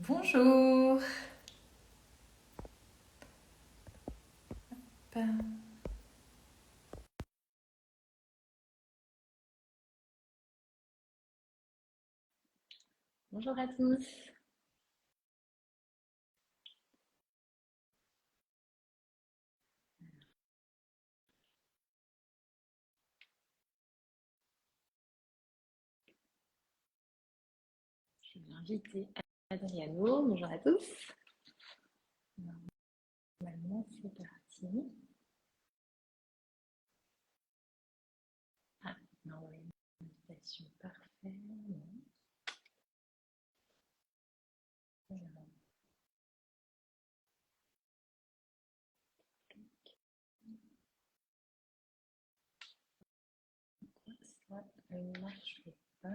Bonjour. Bonjour à tous. Je vais inviter Adriano. Bonjour à tous. Normalement, c'est parti. Ah, non, invitation parfaite. Alors, ça ne marche pas.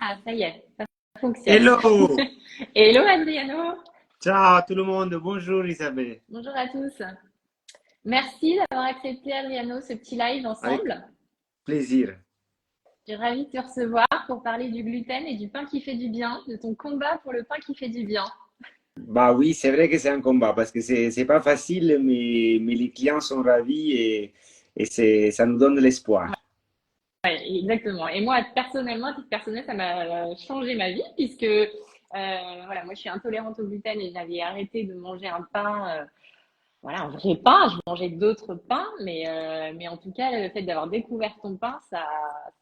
Ah, ça y est, ça fonctionne. Hello! Hello Adriano. Ciao tout le monde, bonjour Isabelle. Bonjour à tous. Merci d'avoir accepté Adriano ce petit live Avec ensemble. plaisir. Je suis ravie de te recevoir pour parler du gluten et du pain qui fait du bien, de ton combat pour le pain qui fait du bien. Bah oui, c'est vrai que c'est un combat parce que c'est pas facile, mais les clients sont ravis ça nous donne de l'espoir. Ouais, exactement. Et moi, personnellement, à titre personnel, ça m'a changé ma vie puisque voilà, moi, je suis intolérante au gluten et j'avais arrêté de manger un pain, voilà, un vrai pain. Je mangeais d'autres pains, mais en tout cas, le fait d'avoir découvert ton pain, ça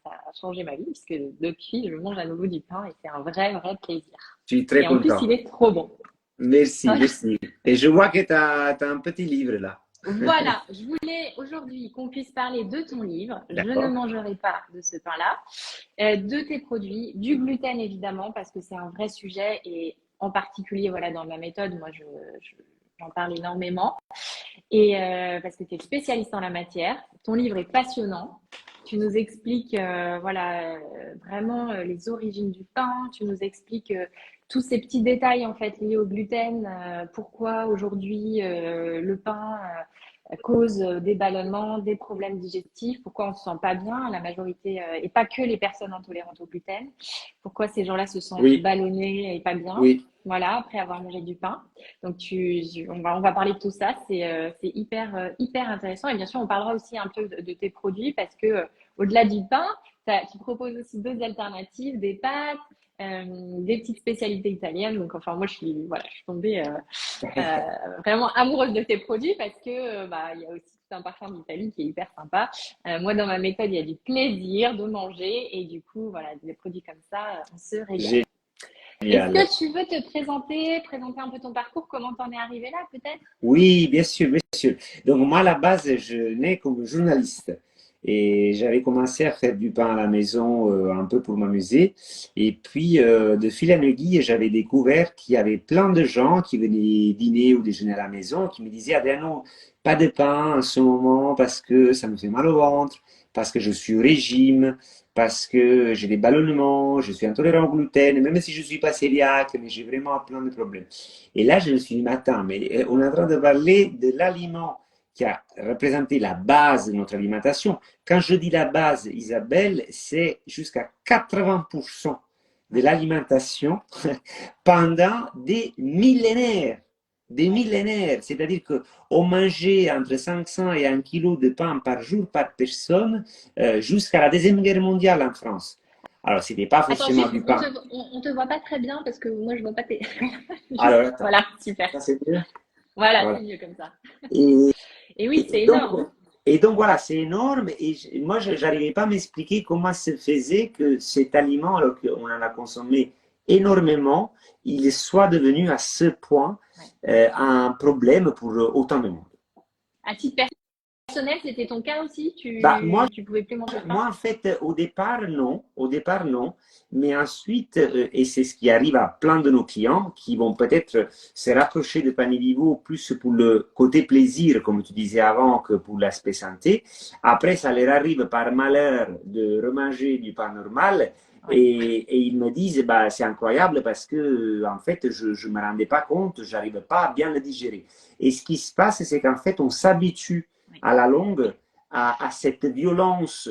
a changé ma vie puisque depuis, je mange à nouveau du pain et c'est un vrai, vrai plaisir. Je suis très Et en plus, content. il est trop bon. Merci, merci. Et je vois que tu as un petit livre là. Voilà, je voulais aujourd'hui qu'on puisse parler de ton livre. Je ne D'accord? mangerai pas de ce pain-là, de tes produits, du gluten évidemment, parce que c'est un vrai sujet et en particulier, voilà, dans ma méthode, moi, j'en parle énormément et parce que tu es spécialiste en la matière. Ton livre est passionnant. Tu nous expliques, voilà, vraiment les origines du pain. Tu nous expliques tous ces petits détails en fait liés au gluten. Pourquoi aujourd'hui le pain cause des ballonnements, des problèmes digestifs. Pourquoi on se sent pas bien, la majorité et pas que les personnes intolérantes au gluten. Pourquoi ces gens-là se sentent Oui, ballonnés et pas bien. oui. Voilà, après avoir mangé du pain. Donc, on va parler de tout ça. C'est hyper intéressant. Et bien sûr, on parlera aussi un peu de tes produits parce que au-delà du pain, tu proposes aussi d'autres alternatives, des pâtes, des petites spécialités italiennes. Donc, enfin, moi, je suis tombée vraiment amoureuse de tes produits parce que bah, il y a aussi tout un parfum d'Italie qui est hyper sympa. Moi, dans ma méthode, il y a du plaisir de manger et du coup, voilà, des produits comme ça, on se régale. Est-ce Génial. que tu veux te présenter un peu ton parcours, comment t'en es arrivé là, peut-être? Oui, bien sûr, bien sûr. Donc moi, à la base, je nais comme journaliste et j'avais commencé à faire du pain à la maison un peu pour m'amuser. Et puis, de fil en aiguille, j'avais découvert qu'il y avait plein de gens qui venaient dîner ou déjeuner à la maison qui me disaient, ah ben non, pas de pain en ce moment parce que ça me fait mal au ventre, parce que je suis au régime, parce que j'ai des ballonnements, je suis intolérant au gluten, même si je suis pas cœliaque, mais j'ai vraiment plein de problèmes. Et là, je me suis dit, mais attends, mais on est en train de parler de l'aliment qui a représenté la base de notre alimentation. Quand je dis la base, Isabelle, c'est jusqu'à 80% de Ouais. l'alimentation pendant des millénaires. Des Ouais. millénaires. C'est-à-dire qu'on mangeait entre 500 et 1 kilo de pain par jour par personne jusqu'à la Deuxième Guerre mondiale en France. Alors, ce n'était pas Attends, forcément juste, du pain. on te voit pas très bien parce que moi, je vois pas tes. Juste, Alors, attends, voilà, super. ça c'est mieux. Voilà, Voilà. c'est mieux comme ça. Et, Et oui, et c'est donc, énorme. et donc voilà, c'est énorme. Et moi, je n'arrivais pas à m'expliquer comment se faisait que cet aliment, alors qu'on en a consommé énormément, il soit devenu à ce point Ouais. un problème pour autant de monde. À titre personnel, c'était ton cas aussi? Bah, moi, Tu pouvais plus manger de pain? Moi, en fait, au départ, non, mais ensuite, et c'est ce qui arrive à plein de nos clients qui vont peut-être se rapprocher de Panier Vivo plus pour le côté plaisir, comme tu disais avant, que pour l'aspect santé. Après, ça leur arrive par malheur de remanger du pain normal Ouais. et ils me disent, bah, c'est incroyable parce que, en fait, je me rendais pas compte, j'arrive pas à bien le digérer. Et ce qui se passe, c'est qu'en fait, on s'habitue Ouais. à la longue à cette violence,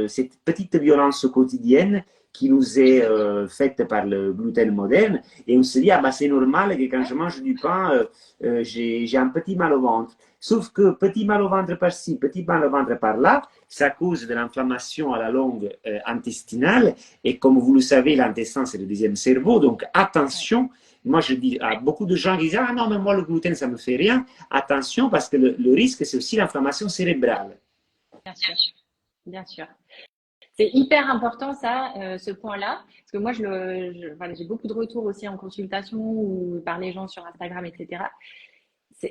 cette petite violence quotidienne qui nous est faite par le gluten moderne. Et on se dit, ah bah c'est normal que quand je mange du pain, j'ai un petit mal au ventre. Sauf que petit mal au ventre par-ci, petit mal au ventre par-là, ça cause de l'inflammation à la longue intestinale. Et comme vous le savez, l'intestin, c'est le deuxième cerveau. Donc attention. Moi, je dis à beaucoup de gens qui disent, ah non, mais moi, le gluten, ça ne me fait rien. Attention, parce que le risque, c'est aussi l'inflammation cérébrale. Bien sûr, bien sûr. C'est hyper important ça, ce point-là, parce que moi, voilà, j'ai beaucoup de retours aussi en consultation ou par les gens sur Instagram, etc.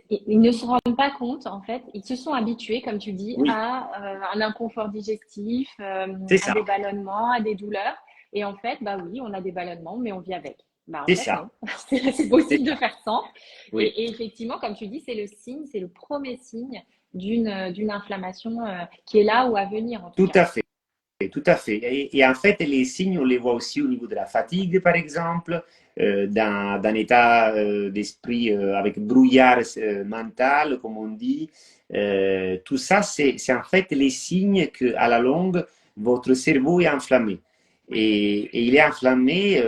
Ils ne se rendent pas compte, en fait, ils se sont habitués, comme tu dis, Oui, à un inconfort digestif, c'est à ça, des ballonnements, à des douleurs. Et en fait, bah oui, on a des ballonnements, mais on vit avec. Bah en c'est fait, non, ça, c'est c'est possible de ça. faire sans. Oui, Et effectivement, comme tu dis, c'est le signe, c'est le premier signe d'une inflammation qui est là ou à venir, en tout tout cas. à fait. Tout à fait. Et en fait, les signes, on les voit aussi au niveau de la fatigue, par exemple, d'un état d'esprit avec brouillard mental, comme on dit. Tout ça, c'est en fait les signes qu'à la longue, votre cerveau est enflammé. Oui, Et il est enflammé,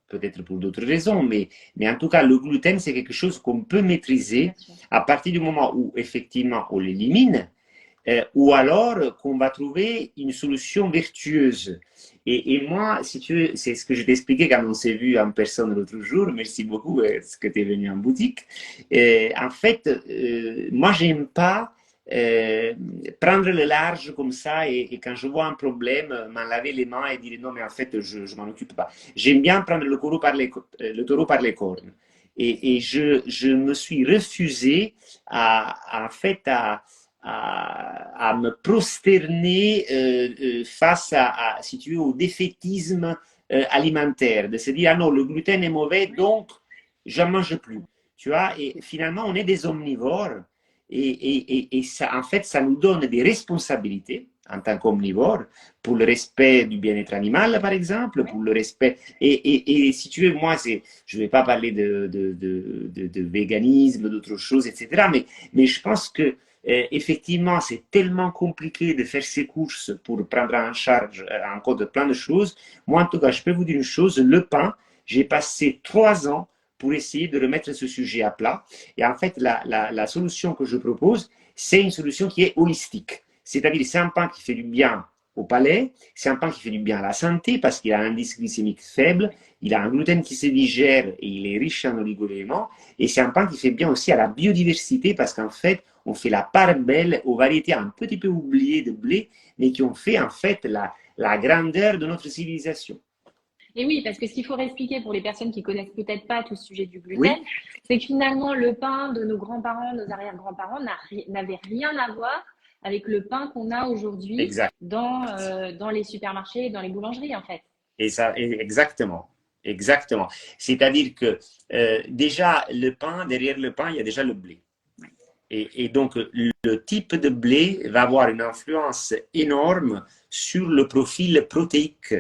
peut-être pour d'autres raisons, mais en tout cas, le gluten, c'est quelque chose qu'on peut maîtriser bien sûr. à partir du moment où, effectivement, on l'élimine ou alors qu'on va trouver une solution vertueuse. Et moi, si tu veux, c'est ce que je t'expliquais quand on s'est vu en personne l'autre jour. Merci beaucoup parce que tu es venu en boutique. En fait, moi, j'aime pas euh, prendre le large comme ça et quand je vois un problème, m'en laver les mains et dire non, mais en fait, je m'en occupe pas. J'aime bien prendre le taureau par les cornes. Et je me suis refusé en fait, à me prosterner face si tu veux, au défaitisme alimentaire, de se dire, ah non, le gluten est mauvais, Oui, donc je n'en mange plus. Tu vois, et finalement, on est des omnivores et ça, en fait, ça nous donne des responsabilités en tant qu'omnivores pour le respect du bien-être animal, par exemple, oui. pour le respect. Et si tu veux, moi, je ne vais pas parler de véganisme, d'autres choses, etc. Mais je pense que effectivement, c'est tellement compliqué de faire ses courses pour prendre en charge en compte plein de choses. Moi, en tout cas, je peux vous dire une chose, le pain, j'ai passé 3 ans pour essayer de remettre ce sujet à plat. Et en fait, la solution que je propose, c'est une solution qui est holistique. C'est-à-dire, c'est un pain qui fait du bien au palais, c'est un pain qui fait du bien à la santé parce qu'il a un indice glycémique faible, il a un gluten qui se digère et il est riche en oligo-éléments, et c'est un pain qui fait bien aussi à la biodiversité parce qu'en fait, on fait la part belle aux variétés un petit peu oubliées de blé, mais qui ont fait en fait la grandeur de notre civilisation. Et oui, parce que ce qu'il faut expliquer pour les personnes qui connaissent peut-être pas tout ce sujet du gluten, Oui, c'est que finalement, le pain de nos grands-parents, nos arrière-grands-parents n'avait rien à voir avec le pain qu'on a aujourd'hui exact. dans les supermarchés et dans les boulangeries, en fait. Et ça, exactement. Exactement. C'est-à-dire que déjà, le pain, derrière le pain, il y a déjà le blé. Et donc, le type de blé va avoir une influence énorme sur le profil protéique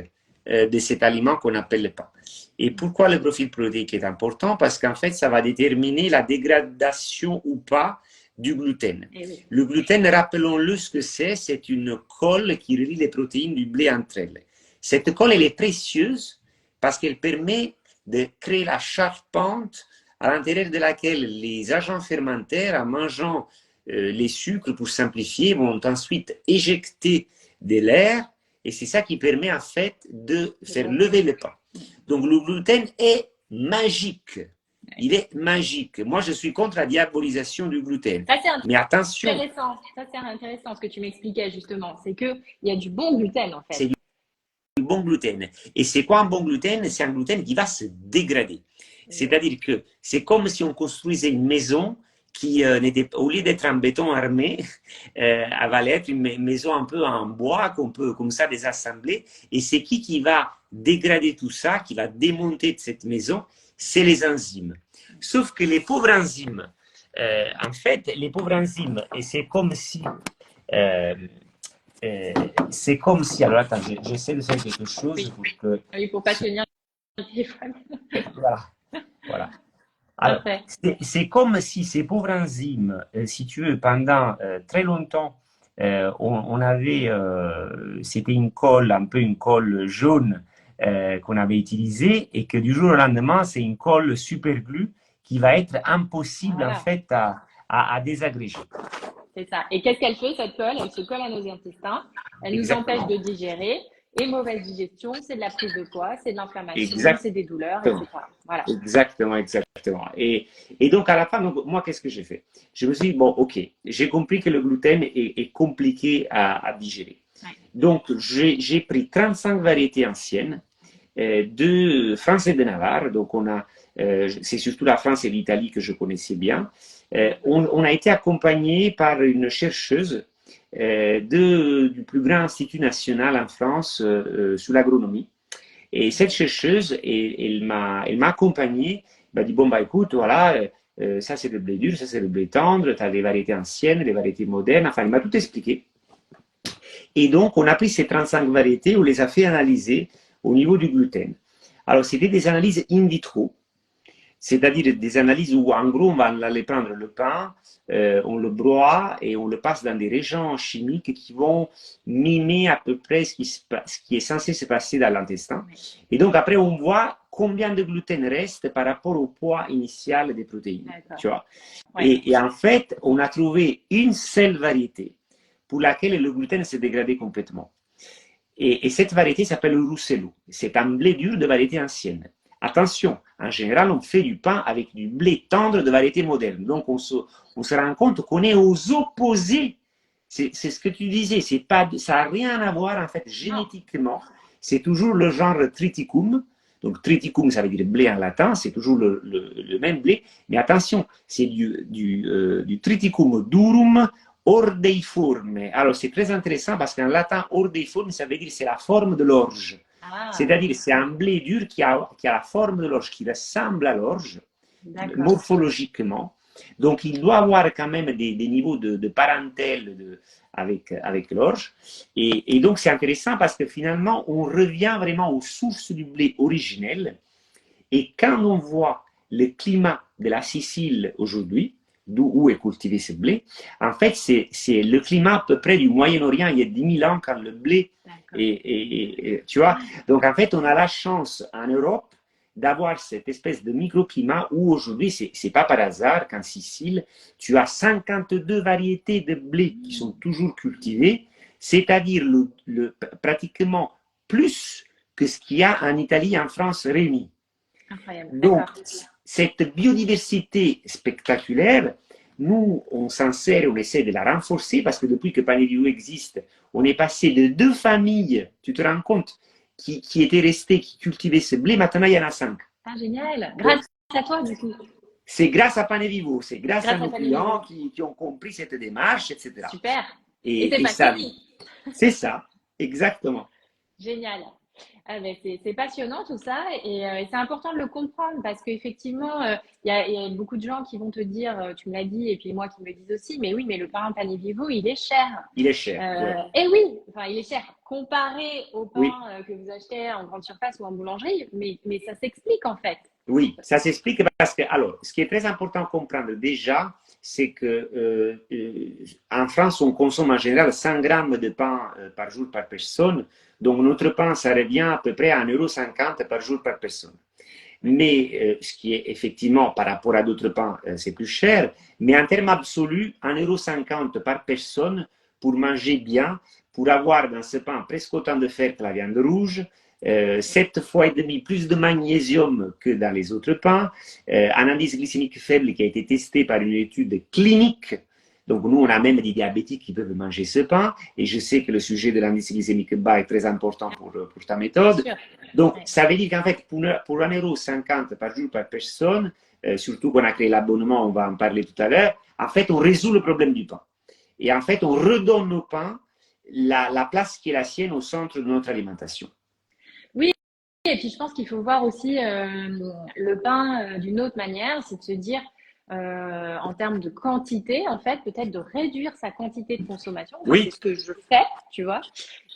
de cet aliment qu'on appelle le pain. Et pourquoi le profil protéique est important? Parce qu'en fait, ça va déterminer la dégradation ou pas du gluten. Et oui, Le gluten, rappelons-le ce que c'est une colle qui relie les protéines du blé entre elles. Cette colle, elle est précieuse parce qu'elle permet de créer la charpente à l'intérieur de laquelle les agents fermentaires, en mangeant les sucres pour simplifier, vont ensuite éjecter de l'air et c'est ça qui permet en fait de de faire lever gonfler. le pain. Donc le gluten est magique. Il est magique. Moi, je suis contre la diabolisation du gluten. Ça, c'est Mais attention, intéressant. Ça, c'est intéressant ce que tu m'expliquais justement. C'est qu'il y a du bon gluten, en fait. c'est du bon gluten. Et c'est quoi un bon gluten? C'est un gluten qui va se dégrader. Et oui. C'est-à-dire que c'est comme si on construisait une maison qui n'était au lieu d'être en béton armé, elle va être une maison un peu en bois qu'on peut comme ça désassembler. Et c'est qui va dégrader tout ça, qui va démonter cette maison? C'est les enzymes. Sauf que les pauvres enzymes, en fait, les pauvres enzymes, et euh, c'est comme si, alors attends, j'essaie de faire quelque chose Oui. pour que, Oui, pour pas tenir le téléphone. voilà, voilà. Alors, Parfait. c'est comme si ces pauvres enzymes, si tu veux, pendant très longtemps, on avait, c'était une colle, un peu une colle jaune qu'on avait utilisée et que du jour au lendemain, c'est une colle super glue qui va être impossible en Voilà, fait à désagréger. c'est ça. Et qu'est-ce qu'elle fait, cette colle? Elle se colle à nos intestins, elle nous empêche Exactement. de digérer. Et mauvaise digestion, c'est de la prise de poids, c'est de l'inflammation, c'est des douleurs, Exactement. etc. Voilà. Exactement, exactement. Et donc, à la fin, donc, moi, qu'est-ce que j'ai fait? Je me suis dit, bon, OK, j'ai compris que le gluten est compliqué à digérer. Ouais. Donc, j'ai pris 35 variétés anciennes de France et de Navarre. Donc, c'est surtout la France et l'Italie que je connaissais bien. On a été accompagné par une chercheuse du plus grand institut national en France sur l'agronomie. Et cette chercheuse, elle m'a accompagné, elle m'a dit, bon, bah écoute, voilà, ça c'est le blé dur, ça c'est le blé tendre, tu as des variétés anciennes, des variétés modernes, enfin, elle m'a tout expliqué. Et donc, on a pris ces 35 variétés, on les a fait analyser au niveau du gluten. Alors, c'était des analyses in vitro, c'est-à-dire des analyses où, en gros, on va aller prendre le pain, on le broie et on le passe dans des régions chimiques qui vont mimer à peu près ce qui est censé se passer dans l'intestin. Et donc, après, on voit combien de gluten reste par rapport au poids initial des protéines. Tu vois. Ouais. Et en fait, on a trouvé une seule variété pour laquelle le gluten s'est dégradé complètement. Et cette variété s'appelle le roussello. C'est un blé dur de variété ancienne. Attention, en général, on fait du pain avec du blé tendre de variété moderne. Donc, on se rend compte qu'on est aux opposés. C'est ce que tu disais. Pas, ça n'a rien à voir, en fait, génétiquement. C'est toujours le genre triticum. Donc, triticum, ça veut dire blé en latin. C'est toujours le même blé. Mais attention, c'est du triticum durum ordeiforme. Alors, c'est très intéressant parce qu'en latin, ordeiforme, ça veut dire c'est la forme de l'orge. Ah, C'est-à-dire c'est un blé dur qui a la forme de l'orge, qui ressemble à l'orge d'accord. morphologiquement. Donc, il doit avoir quand même des niveaux de parentèle avec l'orge. Et donc, c'est intéressant parce que finalement, on revient vraiment aux sources du blé originel. Et quand on voit le climat de la Sicile aujourd'hui, où est cultivé ce blé, en fait, c'est le climat à peu près du Moyen-Orient il y a 10 000 ans quand le blé tu vois. Donc, en fait, on a la chance en Europe d'avoir cette espèce de microclimat où aujourd'hui, c'est pas par hasard qu'en Sicile, tu as 52 variétés de blé qui sont toujours cultivées, c'est-à-dire pratiquement plus que ce qu'il y a en Italie et en France réunis. Incroyable. Donc, D'accord. cette biodiversité spectaculaire, nous, on s'en sert, on essaie de la renforcer parce que depuis que Panevivo existe, on est passé de 2 familles, tu te rends compte, qui étaient restées, qui cultivaient ce blé, maintenant il y en a 5. Ah, génial. Donc, Grâce à toi, du coup. c'est grâce à Panevivo, c'est grâce à Grâce à nos Panevivo. clients qui ont compris cette démarche, etc. Super. Et c'est Et pas ça, fini. c'est ça, exactement. Génial. Ah ben c'est passionnant tout ça et c'est important de le comprendre parce qu'effectivement, il y a beaucoup de gens qui vont te dire, tu me l'as dit, et puis moi qui me disent aussi, mais oui, mais le pain pané vivo, il est cher. Il est cher, ouais. Et oui, enfin, il est cher comparé au Oui. pain que vous achetez en grande surface ou en boulangerie, mais ça s'explique en fait. Oui, ça s'explique parce que, alors, ce qui est très important à comprendre déjà, c'est que en France, on consomme en général 100 grammes de pain par jour par personne. Donc, notre pain, ça revient à peu près à 1,50 € par jour par personne. Mais ce qui est effectivement, par rapport à d'autres pains, c'est plus cher. Mais en termes absolus, 1,50 € par personne pour manger bien, pour avoir dans ce pain presque autant de fer que la viande rouge, 7 fois et demi plus de magnésium que dans les autres pains, un indice glycémique faible qui a été testé par une étude clinique. Donc nous, on a même des diabétiques qui peuvent manger ce pain, et je sais que le sujet de l'indice glycémique bas est très important pour ta méthode. Donc ça veut dire qu'en fait, pour 1,50 € par jour par personne, surtout qu'on a créé l'abonnement, on va en parler tout à l'heure, en fait, on résout le problème du pain. Et en fait, on redonne au pain la place qui est la sienne au centre de notre alimentation. Oui, et puis je pense qu'il faut voir aussi le pain d'une autre manière, c'est de se dire, en termes de quantité, en fait, peut-être de réduire sa quantité de consommation. Moi, c'est Oui, ce que je fais, tu vois.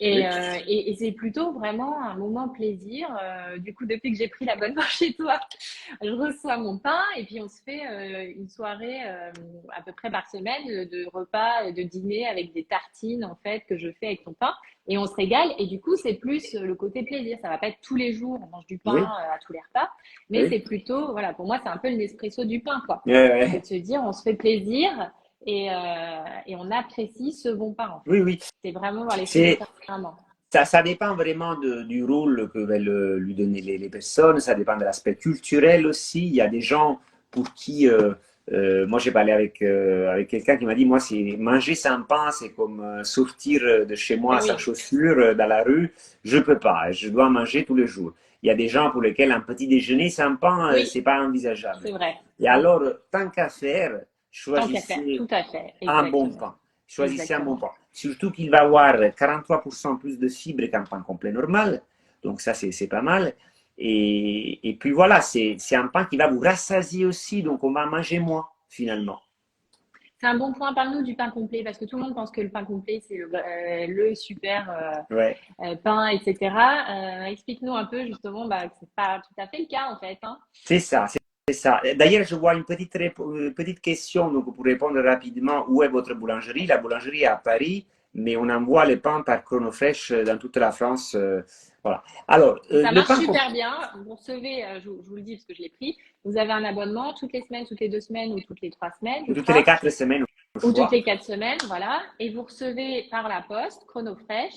oui, Et c'est plutôt vraiment un moment plaisir. Du coup, depuis que j'ai pris l'abonnement chez toi, je reçois mon pain et puis on se fait une soirée à peu près par semaine de repas, de dîner avec des tartines, en fait, que je fais avec ton pain. Et on se régale. Et du coup, c'est plus le côté plaisir. Ça va pas être tous les jours, on mange du pain oui, à tous les repas. Mais oui. c'est plutôt, voilà, pour moi, c'est un peu le Nespresso du pain, quoi. C'est Ouais. de se dire, on se fait plaisir et on apprécie ce bon pain, en fait. Oui, oui. C'est vraiment voir les choses C'est, différemment. ça dépend vraiment du rôle que veulent lui donner les personnes, ça dépend de l'aspect culturel aussi. Il y a des gens pour qui, moi j'ai parlé avec quelqu'un qui m'a dit, moi c'est manger sans pain, c'est comme sortir de chez moi Eh sans oui, chaussures dans la rue, je peux pas, je dois manger tous les jours. Il y a des gens pour lesquels un petit déjeuner sans pain, oui, c'est pas envisageable. c'est vrai. Et Mm. alors, tant qu'à faire, Tant qu'à faire, choisissez tout à fait, un bon exactement. pain. Choisissez un bon Exactement. pain. Surtout qu'il va avoir 43% plus de fibres qu'un pain complet normal. Donc ça, c'est pas mal. Et puis voilà, c'est un pain qui va vous rassasier aussi. Donc on va manger moins finalement. C'est un bon point. Parle-nous du pain complet, parce que tout le monde pense que le pain complet, c'est le super Ouais. pain, etc. Explique-nous un peu, justement, bah, que c'est pas tout à fait le cas, en fait, hein. C'est ça, c'est ça. D'ailleurs, je vois une petite question donc pour répondre rapidement. Où est votre boulangerie? La boulangerie est à Paris, mais on envoie les pains par Chronofresh dans toute la France. Voilà. Alors, Et ça le marche pain super bien. Vous recevez, je vous le dis parce que je l'ai pris, vous avez un abonnement toutes les semaines, toutes les 2 semaines ou toutes les 3 semaines, je toutes les crois, 4 semaines au ou toutes choix. les 4 semaines, voilà. Et vous recevez par la poste, chronofresh,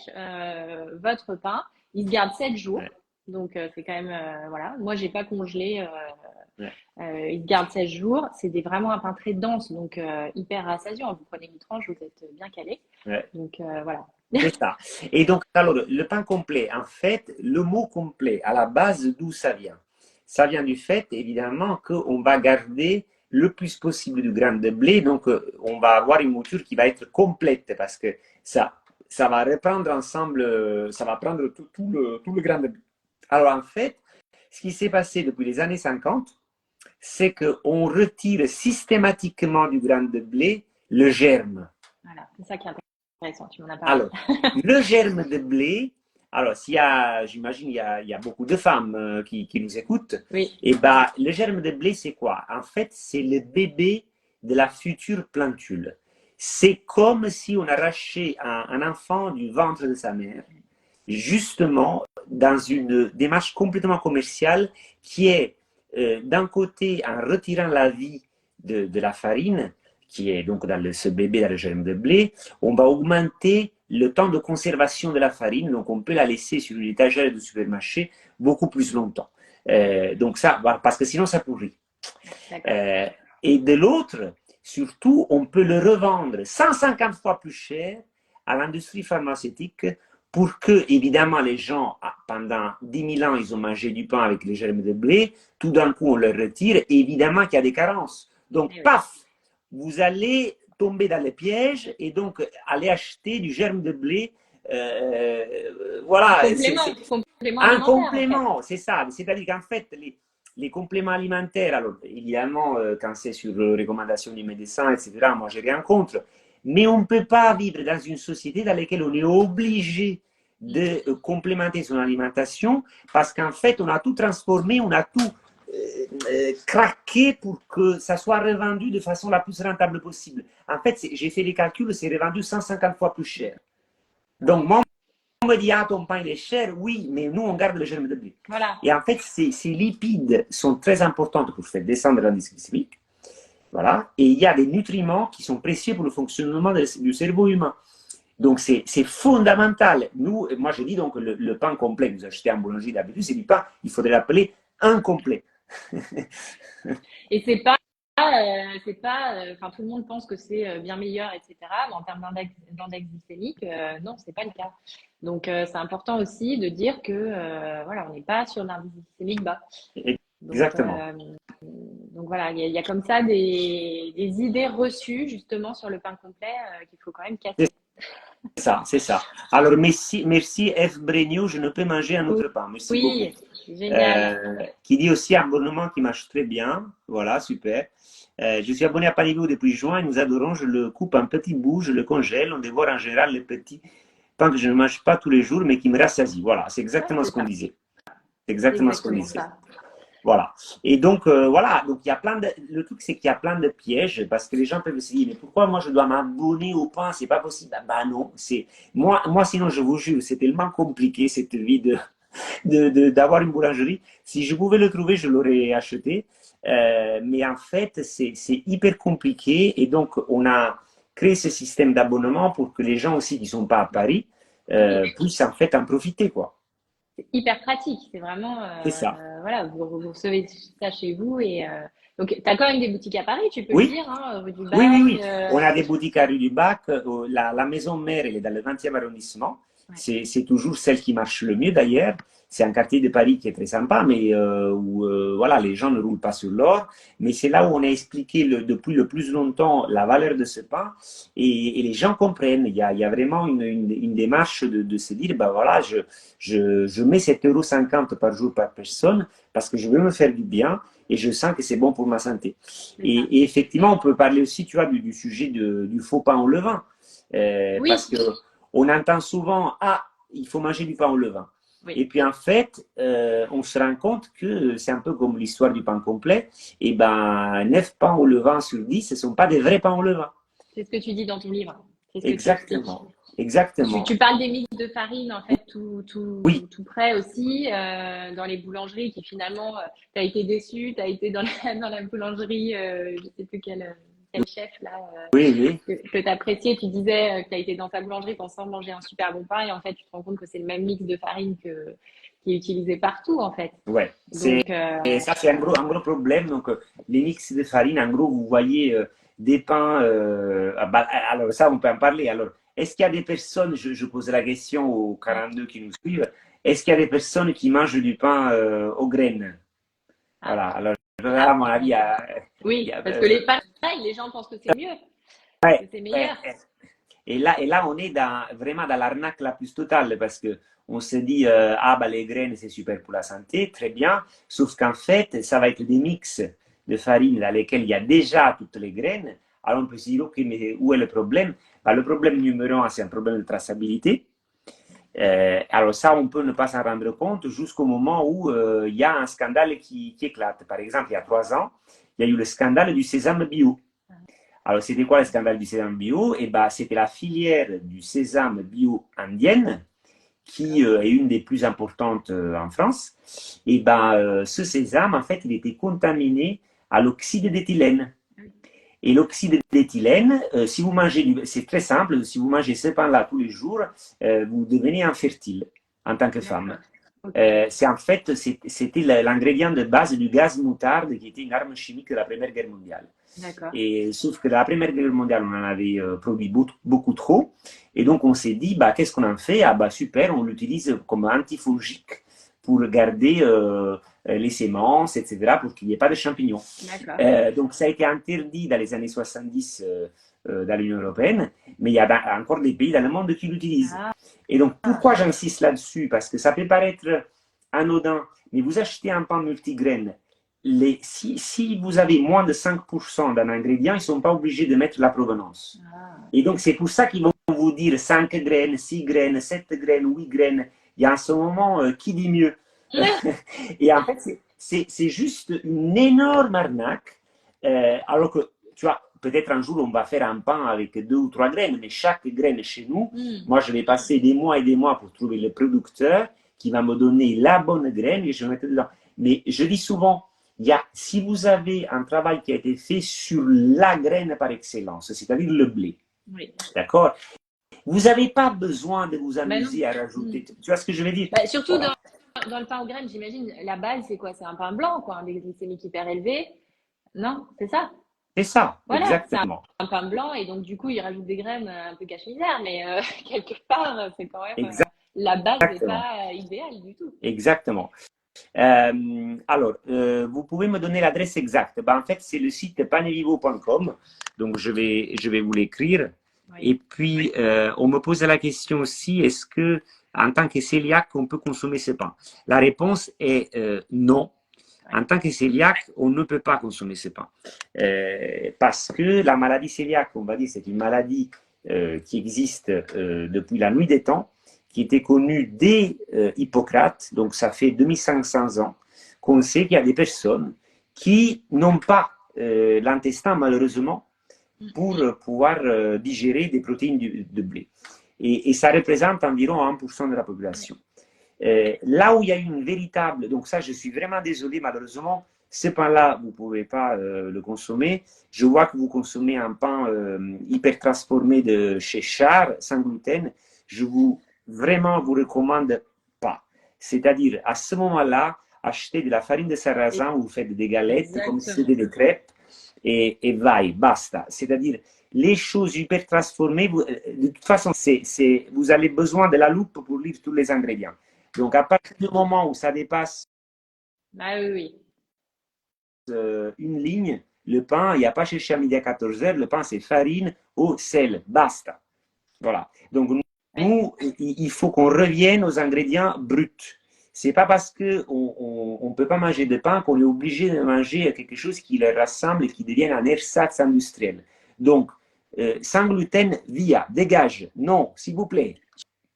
votre pain. Il se garde 7 jours. Ouais, Donc, c'est quand même, voilà. Moi, j'ai pas congelé. ouais, Il se garde 16 jours. C'est vraiment un pain très dense, donc hyper rassasiant. Vous prenez une tranche, vous êtes bien calé. ouais. Donc, voilà. C'est ça. Et donc, alors, le pain complet, en fait, le mot complet, à la base, d'où ça vient? Ça vient du fait, évidemment, qu'on va garder le plus possible du grain de blé. Donc, on va avoir une mouture qui va être complète parce que ça va reprendre ensemble, ça va prendre tout le grain de blé. Alors, en fait, ce qui s'est passé depuis les années 50, c'est qu'on retire systématiquement du grain de blé le germe. Voilà. C'est ça qui est intéressant. Tu m'en as parlé. Alors, le germe de blé, alors s'il y a, j'imagine, il y a beaucoup de femmes qui nous écoutent, Oui. et bah, le germe de blé, c'est quoi? En fait, c'est le bébé de la future plantule. C'est comme si on arrachait un enfant du ventre de sa mère, justement dans une démarche complètement commerciale qui est, d'un côté, en retirant la vie de la farine, qui est donc dans ce bébé dans le germe de blé, on va augmenter le temps de conservation de la farine, donc on peut la laisser sur une étagère de supermarché beaucoup plus longtemps. Donc ça, parce que sinon ça pourrit. D'accord. Euh, et de l'autre, surtout, on peut le revendre 150 fois plus cher à l'industrie pharmaceutique pour que, évidemment, les gens, pendant 10 000 ans, ils ont mangé du pain avec les germes de blé, tout d'un coup, on le retire, et évidemment qu'il y a des carences. Donc, Eh oui. paf, vous allez tomber dans le piège et donc aller acheter du germe de blé. En Voilà, complément, complément un alimentaire, en fait. complément, c'est ça. C'est-à-dire qu'en fait, les compléments alimentaires, alors évidemment, quand c'est sur recommandation du médecin, etc., moi, j'ai rien contre. Mais on ne peut pas vivre dans une société dans laquelle on est obligé de complémenter son alimentation parce qu'en fait, on a tout transformé, on a tout craqué pour que ça soit revendu de façon la plus rentable possible. En fait, j'ai fait les calculs, c'est revendu 150 fois plus cher. Donc, moi, on me dit, ah, ton pain il est cher, oui, mais nous, on garde le germe de blé. Voilà. Et en fait, ces lipides sont très importants pour faire descendre l'indice glycémique. Voilà. Et il y a des nutriments qui sont précieux pour le fonctionnement du cerveau humain. Donc, c'est fondamental. Nous, moi, je dis donc le pain complet que vous achetez en boulangerie d'habitude, c'est du pain, il faudrait l'appeler incomplet. Et c'est pas, enfin, tout le monde pense que c'est bien meilleur, etc. Mais en termes d'index glycémique, non, c'est pas le cas. Donc, c'est important aussi de dire que, voilà, on n'est pas sur l'indice glycémique bas. Donc, Exactement. voilà, il y a comme ça des idées reçues justement sur le pain complet qu'il faut quand même casser. C'est ça, c'est ça. Alors, merci F. Bregno, je ne peux manger un autre pain. Merci beaucoup. Oui, génial. Qui dit aussi abonnement qui marche très bien. Voilà, super. Je suis abonné à Paniveau depuis juin et nous adorons. Je le coupe en petits bouts, je le congèle. On dévore en général les petits pains que je ne mange pas tous les jours, mais qui me rassasient. Voilà, c'est Ouais, exactement ce c'est qu'on ça. disait. C'est C'est exactement ce qu'on exactement disait. ça. Voilà. Et donc, voilà. Donc, il y a plein de. Le truc, c'est qu'il y a plein de pièges parce que les gens peuvent se dire, mais pourquoi moi je dois m'abonner au pain? C'est pas possible. Bah non. Moi, sinon, je vous jure, c'est tellement compliqué cette vie d'avoir une boulangerie. Si je pouvais le trouver, je l'aurais acheté. Mais en fait, c'est hyper compliqué. Et donc, on a créé ce système d'abonnement pour que les gens aussi qui ne sont pas à Paris Oui, puissent en fait en profiter, quoi. c'est hyper pratique. C'est vraiment, C'est ça. voilà, vous recevez ça chez vous donc, tu as quand même des boutiques à Paris, tu peux le Oui, dire, hein, rue du oui, oui, Bac. oui. On a des boutiques à rue du Bac. La maison mère, elle est dans le 20e arrondissement. Ouais, C'est toujours celle qui marche le mieux d'ailleurs. C'est un quartier de Paris qui est très sympa, mais où voilà, les gens ne roulent pas sur l'or. Mais c'est là où on a expliqué depuis le plus longtemps la valeur de ce pain et les gens comprennent. Il y a vraiment une démarche de se dire, ben voilà, je mets 7,50 € par jour par personne parce que je veux me faire du bien et je sens que c'est bon pour ma santé. c'est ça. Et effectivement, on peut parler aussi, tu vois, du sujet du faux pain au levain. Oui, Parce que on entend souvent, ah, il faut manger du pain au levain. oui. Et puis en fait, on se rend compte que c'est un peu comme l'histoire du pain complet. Et ben, 9 pains au levain sur 10, ce ne sont pas des vrais pains au levain. C'est ce que tu dis dans ton livre. C'est ce que tu expliques. Exactement. Exactement. Tu parles des mix de farine, en fait, Oui, tout près aussi, dans les boulangeries qui finalement, tu as été déçu, tu as été dans dans la boulangerie, je sais plus quel chef là, oui, oui. que tu appréciais, tu disais que tu as été dans ta boulangerie pensant manger un super bon pain et en fait tu te rends compte que c'est le même mix de farine qui est utilisé partout en fait. Ouais. Donc, Et ça, c'est un gros problème. Donc, les mix de farine, en gros, vous voyez des pains. Alors, ça, on peut en parler. Alors, est-ce qu'il y a des personnes, je pose la question aux 42 qui nous suivent, est-ce qu'il y a des personnes qui mangent du pain aux graines? ah, Voilà. Alors, là, ah, à mon avis, il y oui, a, parce que pareil, les gens pensent que c'est mieux, ouais, que c'est ouais, meilleur. ouais. Et là, on est vraiment dans l'arnaque la plus totale parce que on se dit, ah, bah, les graines, c'est super pour la santé, très bien. Sauf qu'en fait, ça va être des mix de farine dans lesquels il y a déjà toutes les graines. Alors, on peut se dire, OK, mais où est le problème? Bah, le problème numéro un, c'est un problème de traçabilité. Alors ça, on peut ne pas s'en rendre compte jusqu'au moment où il y a un scandale qui éclate. Par exemple, il y a 3 ans, il y a eu le scandale du sésame bio. Alors, c'était quoi le scandale du sésame bio? Eh ben, c'était la filière du sésame bio indienne, qui est une des plus importantes en France. Et ben, ce sésame, en fait, il était contaminé à l'oxyde d'éthylène. Et l'oxyde d'éthylène, si vous mangez, c'est très simple, si vous mangez ce pain-là tous les jours, vous devenez infertile en tant que femme. D'accord. Ok. C'est en fait, c'était l'ingrédient de base du gaz moutarde qui était une arme chimique de la Première Guerre mondiale. D'accord. Et sauf que dans la Première Guerre mondiale, on en avait produit beaucoup, beaucoup trop. Et donc, on s'est dit, bah, qu'est-ce qu'on en fait? Ah, bah, super, on l'utilise comme antifongique pour garder les sémences, etc., pour qu'il n'y ait pas de champignons. D'accord. Donc, ça a été interdit dans les années 70 dans l'Union européenne, mais il y a encore des pays dans le monde qui l'utilisent. Ah, Et donc, ah, pourquoi j'insiste là-dessus? Parce que ça peut paraître anodin, mais vous achetez un pain multigraine, si vous avez moins de 5% d'un ingrédient, ils ne sont pas obligés de mettre la provenance. ah. Et donc, c'est pour ça qu'ils vont vous dire 5 graines, 6 graines, 7 graines, 8 graines. Il y a en ce moment qui dit mieux. Et en fait, c'est juste une énorme arnaque. Alors que, tu vois, peut-être un jour, on va faire un pain avec 2 ou 3 graines, mais chaque graine chez nous, Hmm. moi, je vais passer des mois et des mois pour trouver le producteur qui va me donner la bonne graine et je vais mettre dedans. Mais je dis souvent, si vous avez un travail qui a été fait sur la graine par excellence, c'est-à-dire le blé, Oui. d'accord? Vous n'avez pas besoin de vous Ben non. amuser à Hmm. rajouter. Tu vois ce que je veux dire? Bah, surtout Voilà. dans le pain aux graines, j'imagine, la base, c'est quoi? C'est un pain blanc, quoi, des glycémiques hyper élevées. Non, c'est ça. C'est ça, Voilà, c'est exactement. un pain blanc et donc du coup, ils rajoutent des graines un peu cache-misère, mais quelque part, c'est quand même la base n'est Exactement. pas idéale du tout. Exactement. Alors, vous pouvez me donner l'adresse exacte. Ben, en fait, c'est le site panevivo.com. Donc, je vais vous l'écrire. Et Oui. puis, on me pose la question aussi, est-ce que, en tant que cœliaque, on peut consommer ce pain? La réponse est non. En tant que cœliaque, on ne peut pas consommer ce pain. Parce que la maladie cœliaque, on va dire, c'est une maladie qui existe depuis la nuit des temps, qui était connue dès Hippocrate, donc ça fait 2500 ans, qu'on sait qu'il y a des personnes qui n'ont pas l'intestin, malheureusement, pour pouvoir digérer des protéines de blé. Et ça représente environ 1% de la population. Là où il y a une véritable... Donc ça, je suis vraiment désolé, malheureusement, ce pain-là, vous ne pouvez pas le consommer. Je vois que vous consommez un pain hyper transformé de chez Char, sans gluten. Je vous recommande pas. C'est-à-dire, à ce moment-là, achetez de la farine de sarrasin, vous faites des galettes, comme si c'était des crêpes, et vai, basta. C'est-à-dire, les choses hyper transformées, de toute façon, vous avez besoin de la loupe pour lire tous les ingrédients. Donc, à partir du moment où ça dépasse une ligne, le pain, il n'y a pas cherché à midi à 14h, le pain, c'est farine, eau, sel, basta. Voilà. Donc, nous, il faut qu'on revienne aux ingrédients bruts. C'est pas parce qu'on ne peut pas manger de pain qu'on est obligé de manger quelque chose qui le rassemble et qui devienne un ersatz industriel. Donc, sans gluten, dégage. Non, s'il vous plaît.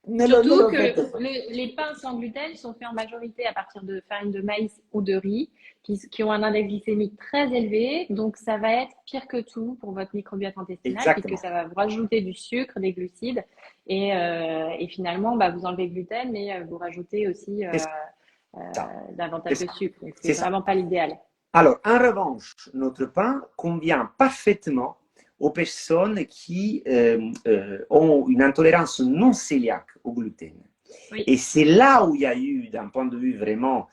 Surtout que les pains sans gluten sont faits en majorité à partir de farine de maïs ou de riz qui ont un index glycémique très élevé. Donc, ça va être pire que tout pour votre microbiote intestinal puisque ça va vous rajouter du sucre, des glucides et finalement, vous enlevez le gluten mais vous rajoutez aussi davantage de sucre. Donc, c'est vraiment pas l'idéal. Alors, en revanche, notre pain convient parfaitement aux personnes qui ont une intolérance non cœliaque au gluten. Oui. Et c'est là où il y a eu, d'un point de vue vraiment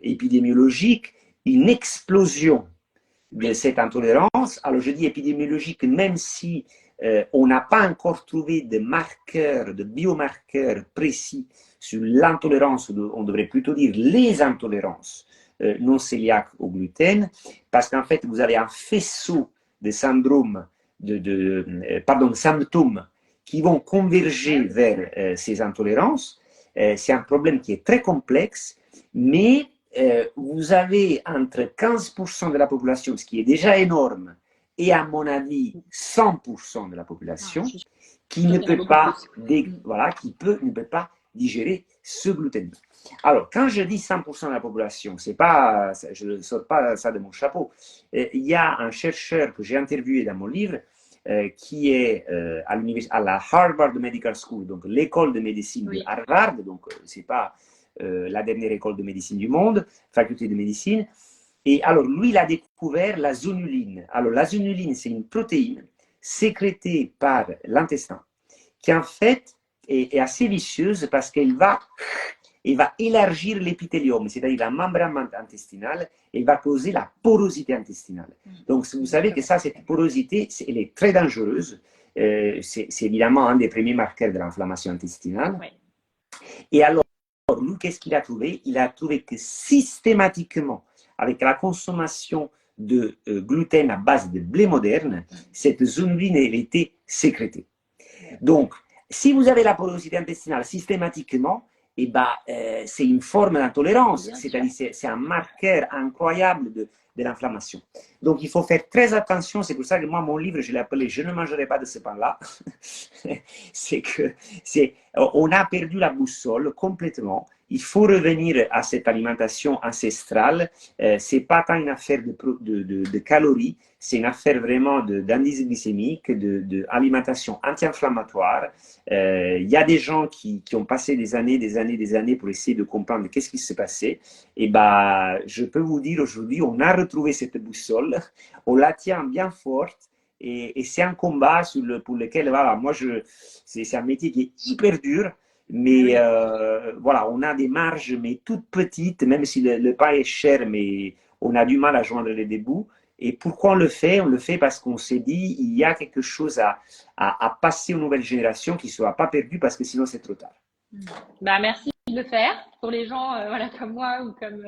épidémiologique, une explosion de cette intolérance. Alors, je dis épidémiologique, même si on n'a pas encore trouvé de marqueurs, de biomarqueurs précis sur l'intolérance, on devrait plutôt dire les intolérances non cœliaques au gluten, parce qu'en fait, vous avez un faisceau de symptômes qui vont converger vers ces intolérances. C'est un problème qui est très complexe, mais vous avez entre 15% de la population, ce qui est déjà énorme, et à mon avis 100% de la population qui ne peut pas, ne peut pas digérer ce gluten. Alors, quand je dis 100% de la population, c'est pas, je ne sors pas ça de mon chapeau. Il y a un chercheur que j'ai interviewé dans mon livre qui est à la Harvard Medical School, donc l'école de médecine de Harvard, donc c'est pas la dernière école de médecine du monde, faculté de médecine. Et alors, lui, il a découvert la zonuline. Alors, la zonuline, c'est une protéine sécrétée par l'intestin qui, en fait, est assez vicieuse parce qu'elle va élargir l'épithélium, c'est-à-dire la membrane intestinale, et va causer la porosité intestinale. Donc, vous savez que ça, cette porosité, elle est très dangereuse. C'est évidemment un des premiers marqueurs de l'inflammation intestinale. Oui. Et alors, lui, qu'est-ce qu'il a trouvé? Il a trouvé que systématiquement, avec la consommation de gluten à base de blé moderne, cette zonuline, elle était sécrétée. Donc, si vous avez la porosité intestinale systématiquement, c'est une forme d'intolérance, c'est-à-dire c'est un marqueur incroyable de l'inflammation. Donc, il faut faire très attention. C'est pour ça que moi, mon livre, je l'ai appelé « Je ne mangerai pas de ce pain-là ». On a perdu la boussole complètement. Il faut revenir à cette alimentation ancestrale. Ce n'est pas tant une affaire de calories, c'est une affaire vraiment d'indice glycémique, d'alimentation anti-inflammatoire. Il y a des gens qui ont passé des années pour essayer de comprendre qu'est-ce qui se passait. Et je peux vous dire aujourd'hui, on a retrouvé cette boussole, on la tient bien forte. Et c'est un combat pour lequel, voilà, c'est un métier qui est hyper dur, mais voilà, on a des marges, mais toutes petites, même si le pain est cher, mais on a du mal à joindre les deux bouts. Et pourquoi on le fait? On le fait parce qu'on s'est dit, il y a quelque chose à passer aux nouvelles générations qui ne soit pas perdu, parce que sinon c'est trop tard. Merci de le faire pour les gens comme moi ou comme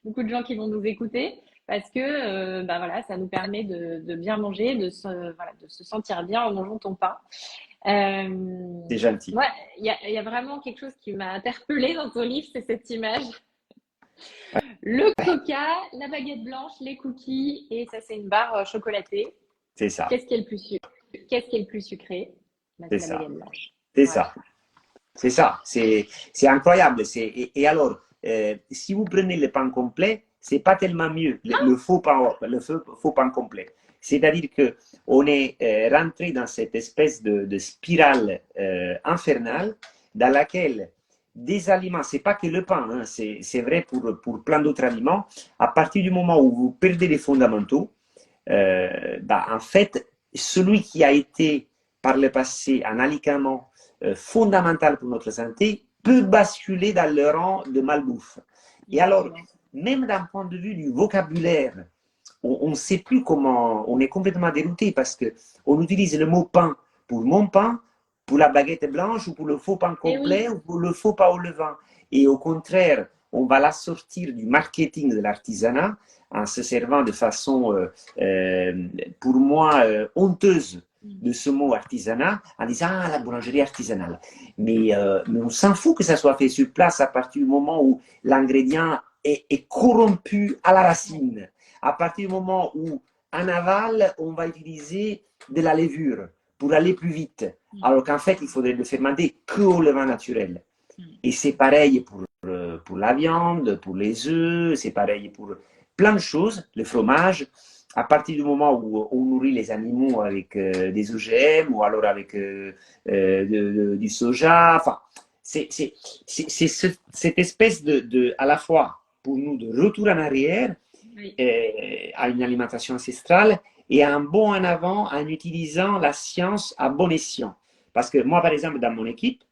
beaucoup de gens qui vont nous écouter. Parce que ça nous permet de bien manger, de se sentir bien en mangeant ton pain. C'est gentil. Ouais, il y a vraiment quelque chose qui m'a interpellée dans ton livre, c'est cette image Le coca, la baguette blanche, les cookies, et ça, c'est une barre chocolatée. C'est ça, Qu'est-ce qui est le plus Qu'est-ce qui est le plus sucré? Ben, c'est c'est la ça, baguette blanche. c'est Voilà. ça. C'est ça, c'est incroyable. Et alors, si vous prenez le pain complet, c'est pas tellement mieux le faux pain complet. C'est-à-dire que on est rentré dans cette espèce de spirale infernale dans laquelle des aliments, c'est pas que le pain, hein, c'est vrai pour plein d'autres aliments, à partir du moment où vous perdez les fondamentaux, bah, en fait, celui qui a été par le passé un aliment fondamental pour notre santé peut basculer dans le rang de malbouffe. Et alors, même d'un point de vue du vocabulaire, on ne sait plus comment, on est complètement dérouté parce qu'on utilise le mot pain pour mon pain, pour la baguette blanche ou pour le faux pain complet ou pour le faux pain au levain. Et au contraire, on va la sortir du marketing de l'artisanat en se servant de façon, pour moi, honteuse de ce mot artisanat, en disant ah, la boulangerie artisanale. Mais on s'en fout que ça soit fait sur place à partir du moment où l'ingrédient est corrompu à la racine. À partir du moment où, en aval, on va utiliser de la levure pour aller plus vite, alors qu'en fait, il faudrait le fermenter qu'au levain naturel. Et c'est pareil pour la viande, pour les œufs, c'est pareil pour plein de choses, le fromage. À partir du moment où on nourrit les animaux avec des OGM ou alors avec du soja, enfin, c'est cette espèce à la fois pour nous de retour en arrière à une alimentation ancestrale et un bond en avant en utilisant la science à bon escient. Parce que moi, par exemple, dans mon équipe,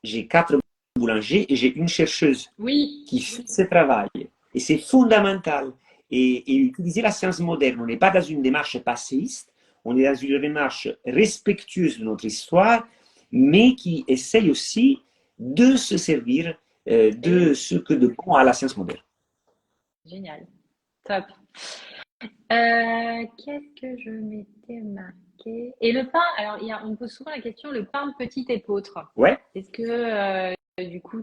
j'ai 4 boulangers et j'ai une chercheuse qui fait ce travail. Et c'est fondamental. Et utiliser la science moderne, on n'est pas dans une démarche passéiste, on est dans une démarche respectueuse de notre histoire, mais qui essaye aussi de se servir de ce que de bon a la science moderne. Génial. Top. Qu'est-ce que je m'étais marqué? Et le pain, alors on me pose souvent la question, le pain petit épeautre. Ouais. Est-ce que du coup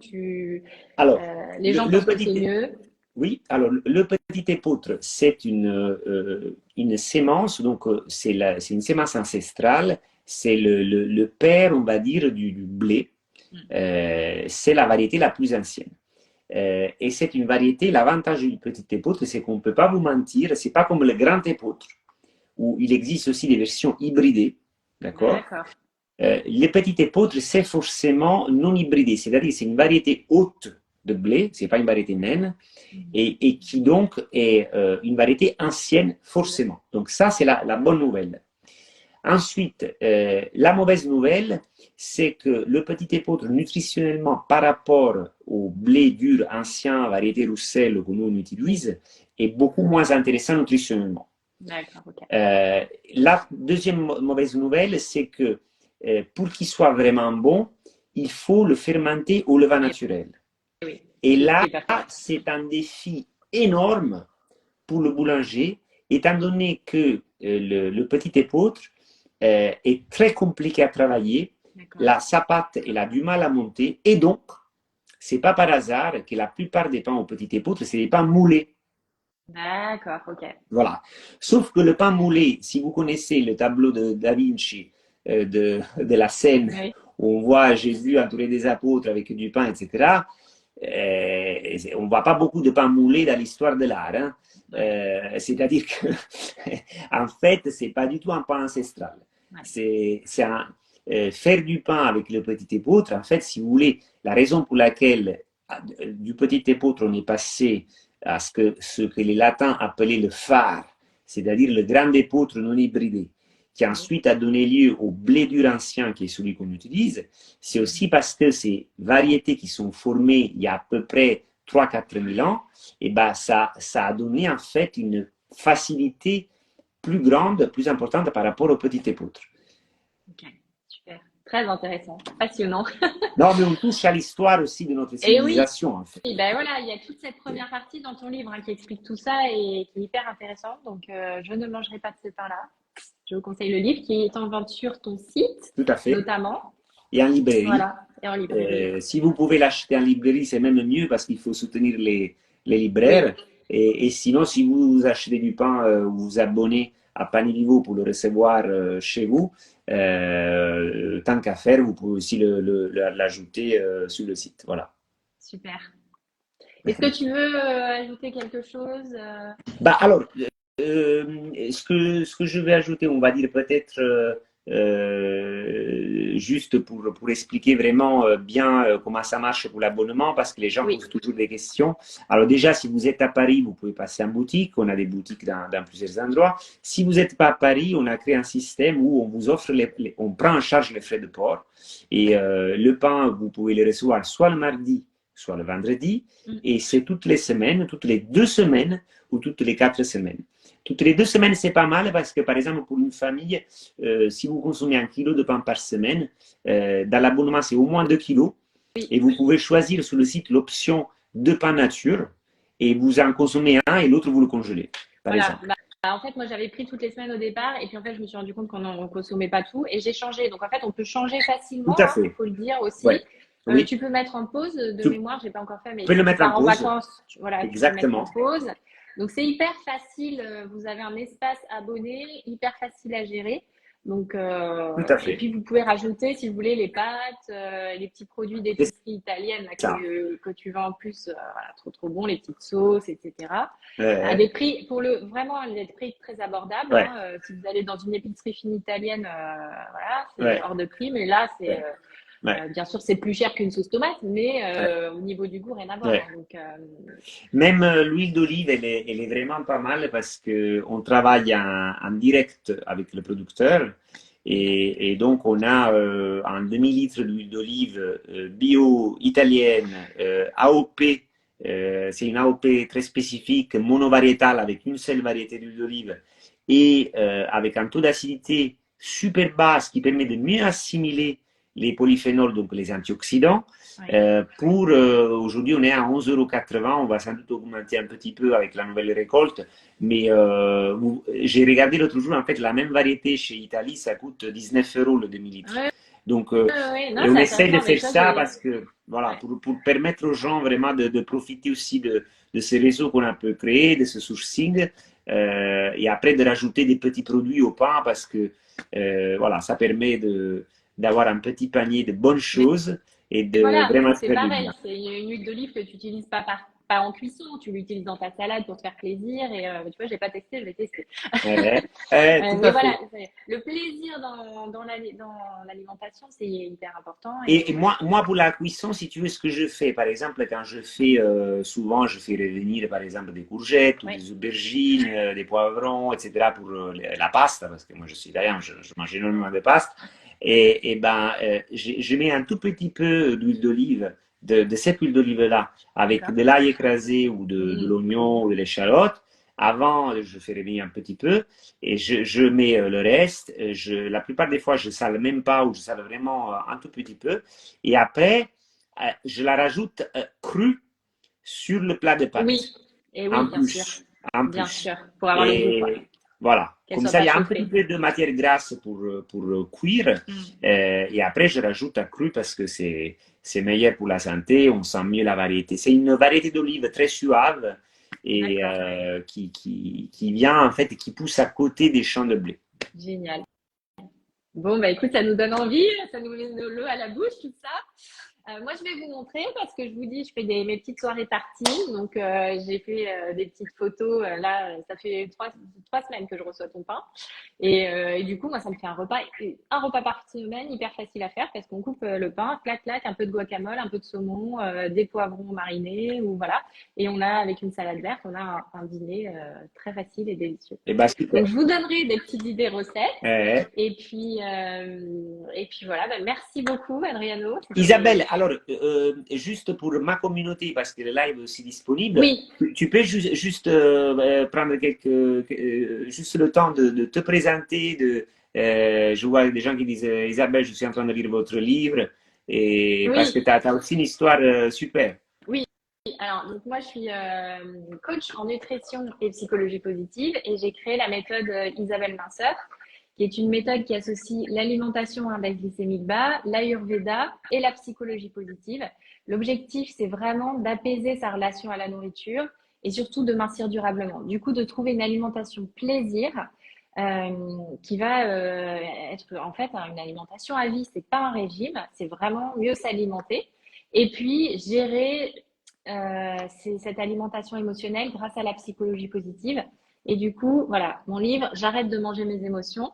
alors, les gens pensent que c'est mieux? Oui, alors le petit épeautre, c'est une sémence, donc c'est une sémence ancestrale, c'est le père, on va dire, du blé. C'est la variété la plus ancienne. Et c'est une variété, l'avantage du petit épeautre, c'est qu'on ne peut pas vous mentir, c'est pas comme le grand épeautre, où il existe aussi des versions hybridées, d'accord? Le petit épeautre, c'est forcément non hybridé, c'est-à-dire c'est une variété haute de blé, c'est pas une variété naine, et qui donc est une variété ancienne forcément. Donc ça, c'est la bonne nouvelle. Ensuite, la mauvaise nouvelle, c'est que le petit épeautre, nutritionnellement, par rapport au blé dur ancien, variété Roussel que nous on utilise, est beaucoup moins intéressant nutritionnellement. D'accord, ok. La deuxième mauvaise nouvelle, c'est que pour qu'il soit vraiment bon, il faut le fermenter au levain naturel. Oui. Et là, c'est un défi énorme pour le boulanger, étant donné que le petit épeautre est très compliqué à travailler, sa pâte, elle a du mal à monter, et donc, c'est pas par hasard que la plupart des pains au petit épeautre, c'est des pains moulés. D'accord, ok. Voilà. Sauf que le pain moulé, si vous connaissez le tableau de Da Vinci de la scène où on voit Jésus entouré des apôtres avec du pain, etc., on ne voit pas beaucoup de pain moulé dans l'histoire de l'art. Hein. C'est-à-dire que, en fait, ce n'est pas du tout un pain ancestral. C'est faire du pain avec le petit épeautre. En fait, si vous voulez, la raison pour laquelle du petit épeautre on est passé à ce que les latins appelaient le phare, c'est-à-dire le grand épeautre non hybridé, qui ensuite a donné lieu au blé dur ancien, qui est celui qu'on utilise, c'est aussi parce que ces variétés qui sont formées il y a à peu près 3-4 000 ans, et ben ça a donné en fait une facilité plus grande, plus importante par rapport au petit épeautre. Ok, super. Très intéressant, passionnant. Non, mais on touche à l'histoire aussi de notre civilisation, en fait. Et ben voilà, il y a toute cette première partie dans ton livre qui explique tout ça et qui est hyper intéressante. Donc, je ne mangerai pas de ce pain-là. Je vous conseille le livre qui est en vente sur ton site, tout à fait, notamment. Et en librairie. Voilà, et en librairie. Si vous pouvez l'acheter en librairie, c'est même mieux parce qu'il faut soutenir les les libraires. Et sinon, si vous achetez du pain, vous vous abonnez à Panier Vivo pour le recevoir chez vous, tant qu'à faire, vous pouvez aussi l'ajouter sur le site. Voilà. Super. Est-ce que tu veux ajouter quelque chose Bah, alors, ce que je vais ajouter, on va dire peut-être juste pour expliquer vraiment bien comment ça marche pour l'abonnement, parce que les gens Oui, posent toujours des questions. Alors déjà, si vous êtes à Paris, vous pouvez passer en boutique. On a des boutiques dans plusieurs endroits. Si vous n'êtes pas à Paris, on a créé un système où on vous offre, on prend en charge les frais de port. Et le pain, vous pouvez le recevoir soit le mardi, soit le vendredi. Et c'est toutes les semaines, toutes les 2 semaines ou toutes les 4 semaines. Toutes les 2 semaines, c'est pas mal parce que, par exemple, pour une famille, si vous consommez 1 kilo de pain par semaine, dans l'abonnement, c'est au moins 2 kilos. Et vous pouvez choisir sur le site l'option de pain nature et vous en consommez un et l'autre, vous le congelez, par voilà. exemple. En fait, moi, j'avais pris toutes les semaines au départ et puis en fait, je me suis rendu compte qu'on ne consommait pas tout et j'ai changé. Donc, en fait, on peut changer Tout facilement, à hein, il fait. faut le dire Ouais. aussi. Oui, Tu peux mettre en pause de tu mémoire, j'ai pas encore fait, mais peux le si tu mettre en pars en pause. vacances, voilà, tu peux le mettre en Exactement. pause. Donc, c'est hyper facile. Vous avez un espace abonné, hyper facile à gérer. Donc, Tout à et fait. puis vous pouvez rajouter, si vous voulez, les pâtes, les petits produits C'est d'épicerie italienne là, ça. que tu vends en plus, voilà, trop trop bon, les petites sauces, etc. À Euh, des prix, vraiment des prix très abordables. ouais, Hein. Si vous allez dans une épicerie fine italienne, voilà, c'est ouais, hors de prix. Mais là, ouais, ouais, bien sûr, c'est plus cher qu'une sauce tomate, mais ouais, au niveau du goût, rien à voir. ouais. Hein. Donc, Même l'huile d'olive, elle est vraiment pas mal parce qu'on travaille en direct avec le producteur. Et donc, on a un demi-litre d'huile d'olive bio italienne, AOP. C'est une AOP très spécifique, monovariétale, avec une seule variété d'huile d'olive et avec un taux d'acidité super bas, ce qui permet de mieux assimiler les polyphénols, donc les antioxydants. ouais. Aujourd'hui, on est à 11,80 €. On va sans doute augmenter un petit peu avec la nouvelle récolte. Mais j'ai regardé l'autre jour, en fait, la même variété chez Italie, ça coûte 19 € le demi-litre. Ouais, Donc, ouais. Non, et on c'est essaie de intéressant. Mais faire ça, ça parce que, voilà, ouais. pour permettre aux gens vraiment de profiter aussi de ces réseaux qu'on a pu créer, de ce sourcing, et après de rajouter des petits produits au pain parce que, voilà, ça permet d'avoir un petit panier de bonnes Mais choses et de voilà, vraiment se c'est faire du bien. pareil. C'est une huile d'olive que tu n'utilises pas en cuisson. Tu l'utilises dans ta salade pour te faire plaisir. Et tu vois, j'ai pas testé, je vais tester. Tout Mais à voilà, fait. le plaisir dans l'alimentation, c'est hyper important. Et moi, pour la cuisson, si tu veux, ce que je fais, par exemple, quand je fais, souvent, je fais revenir, par exemple, des courgettes ou Ouais, des aubergines, des poivrons, etc., pour la pasta, parce que moi, je suis italien, je mange énormément de pasta. Et ben, je mets un tout petit peu d'huile d'olive, de cette huile d'olive-là, avec d'accord. de l'ail écrasé ou de Mm, l'oignon ou de l'échalote. Avant, je fais revenir un petit peu et je mets le reste. La plupart des fois, je sale même pas ou je sale vraiment un tout petit peu. Et après, je la rajoute crue sur le plat de pâtes. oui, et En oui, bien sûr, plus. En bien plus. sûr, pour avoir le goût, quoi. Et voilà. Qu'elle Comme soit ça, il pas y a un petit chauffée. peu de matière grasse pour cuire. Mm, Et après, je rajoute à cru parce que c'est meilleur pour la santé. On sent mieux la variété. C'est une variété d'olive très suave et d'accord, qui vient, en fait, qui pousse à côté des champs de blé. génial. Bon, bah écoute, ça nous donne envie, ça nous met l'eau à la bouche, tout ça. Moi, je vais vous montrer parce que je vous dis, je fais mes petites soirées tartines. Donc, j'ai fait des petites photos. Là, ça fait trois semaines que je reçois ton pain. Et du coup, moi, ça me fait un repas par semaine hyper facile à faire parce qu'on coupe le pain, clac, clac, un peu de guacamole, un peu de saumon, des poivrons marinés ou voilà. Et on a, avec une salade verte, on a un dîner très facile et délicieux. Et bah, Donc, super. je vous donnerai des petites idées recettes. Euh, Et puis voilà, bah, merci beaucoup, Adriano. Isabelle, alors, juste pour ma communauté, parce que le live est aussi disponible, Oui, tu peux juste prendre juste le temps de te présenter. Je vois des gens qui disent Isabelle, je suis en train de lire votre livre, et parce que oui, tu as aussi une histoire super. oui. Alors, donc moi, je suis coach en nutrition et psychologie positive et j'ai créé la méthode Isabelle Minceur qui est une méthode qui associe l'alimentation à index glycémique bas, l'Ayurveda et la psychologie positive. L'objectif, c'est vraiment d'apaiser sa relation à la nourriture et surtout de mincir durablement. Du coup, de trouver une alimentation plaisir qui va être en fait une alimentation à vie. C'est pas un régime, c'est vraiment mieux s'alimenter. Et puis, gérer cette alimentation émotionnelle grâce à la psychologie positive. Et du coup, voilà, mon livre, J'arrête de manger mes émotions,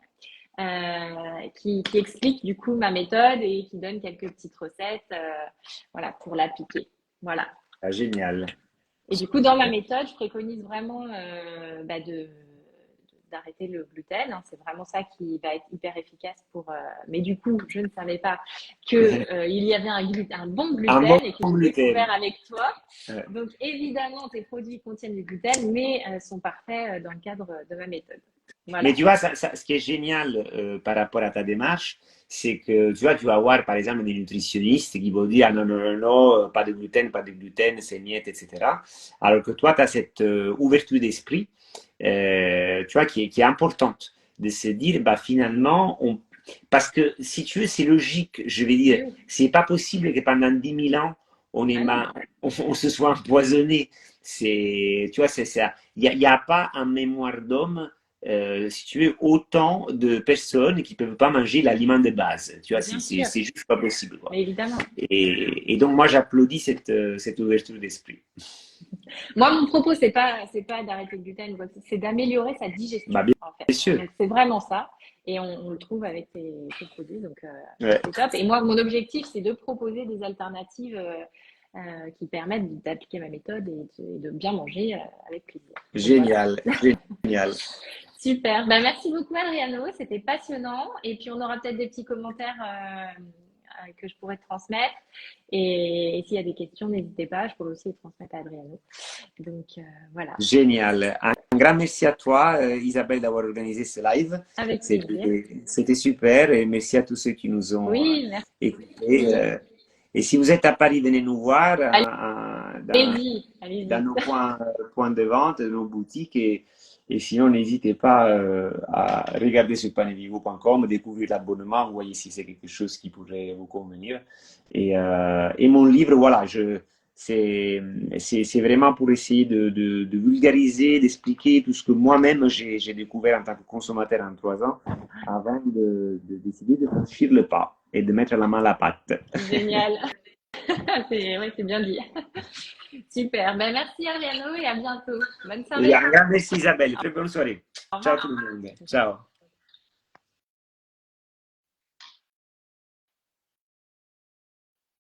qui explique du coup ma méthode et qui donne quelques petites recettes voilà, pour l'appliquer. Voilà. Ah, génial. Et du coup, dans ma méthode, je préconise vraiment d'arrêter le gluten. Hein. C'est vraiment ça qui va être hyper efficace pour. Mais du coup, je ne savais pas que il y avait un bon gluten Un bon et que j'ai gluten. découvert avec toi. Donc évidemment, tes produits contiennent du gluten, mais sont parfaits dans le cadre de ma méthode. Voilà. Mais tu vois, ce qui est génial par rapport à ta démarche, c'est que tu vois, tu vas voir par exemple des nutritionnistes qui vont dire ah, non, non, non, non, pas de gluten, c'est niet, etc. Alors que toi, tu as cette ouverture d'esprit, tu vois, qui est importante, de se dire, bah, finalement, parce que si tu veux, c'est logique, je vais dire, c'est pas possible que pendant 10 000 ans, on se soit empoisonné. Tu vois, c'est ça. Il n'y a pas en mémoire d'homme si tu veux, autant de personnes qui ne peuvent pas manger l'aliment de base. Tu vois, c'est juste pas possible. Quoi. Mais évidemment. Et donc, moi, j'applaudis cette ouverture d'esprit. Moi, mon propos, c'est pas d'arrêter le gluten, c'est d'améliorer sa digestion. Bah, bien en fait. sûr. C'est vraiment ça. Et on le trouve avec tes produits. Donc, Ouais. c'est top. Et moi, mon objectif, c'est de proposer des alternatives qui permettent d'appliquer ma méthode et de bien manger avec plaisir. Génial. Voilà. Génial. Super. Ben, merci beaucoup, Adriano. C'était passionnant. Et puis, on aura peut-être des petits commentaires que je pourrais te transmettre. Et s'il y a des questions, n'hésitez pas. Je pourrais aussi les transmettre à Adriano. Donc, voilà. Génial. Un grand merci à toi, Isabelle, d'avoir organisé ce live. Avec plaisir. C'était super. Et merci à tous ceux qui nous ont écoutés. Et si vous êtes à Paris, venez nous voir dans nos points de vente, nos boutiques. Et sinon, n'hésitez pas à regarder sur panevivo.com, découvrir l'abonnement, vous voyez si c'est quelque chose qui pourrait vous convenir. Et mon livre, voilà, c'est vraiment pour essayer de vulgariser, d'expliquer tout ce que moi-même j'ai découvert en tant que consommateur en 3 ans, avant de décider de franchir le pas et de mettre la main à la pâte. Génial. C'est bien dit. Super. Ben, merci Adriano et à bientôt. Bonne soirée. Et un grand merci Isabelle. Très bonne soirée. Ciao tout le monde. Ciao.